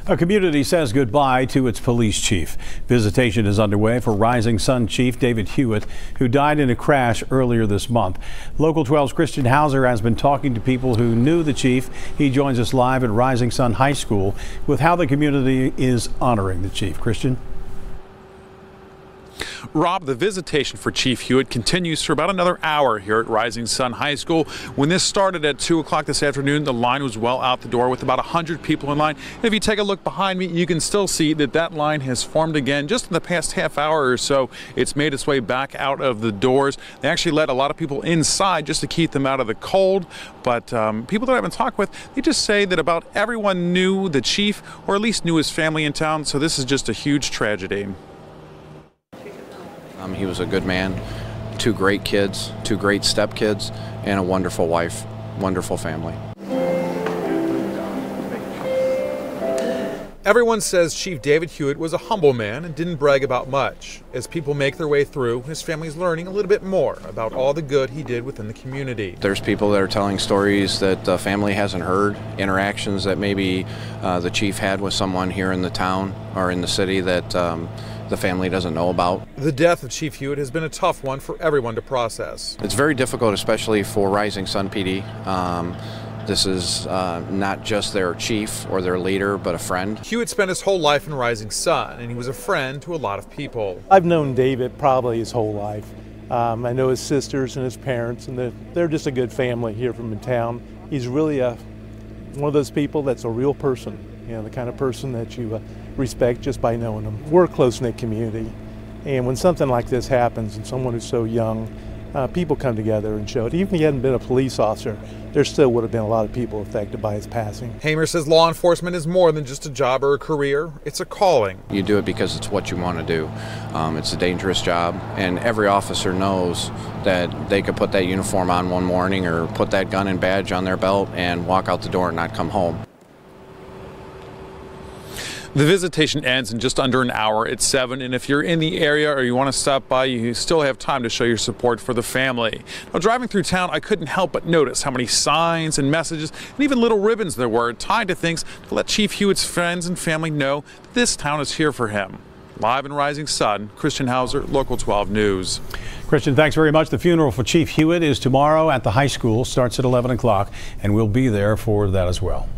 A community says goodbye to its police chief. Visitation is underway for Rising Sun Chief David Hewitt, who died in a crash earlier this month. Local 12's Christian Hauser has been talking to people who knew the chief. He joins us live at Rising Sun High School with how the community is honoring the chief. Christian? Rob, the visitation for Chief Hewitt continues for about another hour here at Rising Sun High School. When this started at 2 o'clock this afternoon, the line was well out the door with about 100 people in line. And if you take a look behind me, you can still see that line has formed again just in the past half hour or so. It's made its way back out of the doors. They actually let a lot of people inside just to keep them out of the cold. But people that I've been talking with, they just say that about everyone knew the chief, or at least knew his family in town. So this is just a huge tragedy. He was a good man, 2 great kids, 2 great stepkids, and a wonderful wife, wonderful family. Everyone says Chief David Hewitt was a humble man and didn't brag about much. As people make their way through, his family's learning a little bit more about all the good he did within the community. There's people that are telling stories that the family hasn't heard, interactions that maybe the chief had with someone here in the town or in the city that the family doesn't know about. The death of Chief Hewitt has been a tough one for everyone to process. It's very difficult, especially for Rising Sun PD. This is not just their chief or their leader, but a friend. Hewitt spent his whole life in Rising Sun, and he was a friend to a lot of people. I've known David probably his whole life. I know his sisters and his parents, and they're just a good family here from in town. He's really one of those people that's a real person, you know, the kind of person that you respect just by knowing them. We're a close-knit community, and when something like this happens and someone who's so young, people come together and show it. Even if he hadn't been a police officer, there still would have been a lot of people affected by his passing. Hamer says law enforcement is more than just a job or a career, it's a calling. You do it because it's what you want to do. It's a dangerous job, and every officer knows that they could put that uniform on one morning or put that gun and badge on their belt and walk out the door and not come home. The visitation ends in just under an hour at 7, and if you're in the area or you want to stop by, you still have time to show your support for the family. Now, driving through town, I couldn't help but notice how many signs and messages and even little ribbons there were tied to things to let Chief Hewitt's friends and family know that this town is here for him. Live in Rising Sun, Christian Hauser, Local 12 News. Christian, thanks very much. The funeral for Chief Hewitt is tomorrow at the high school, starts at 11 o'clock, and we'll be there for that as well.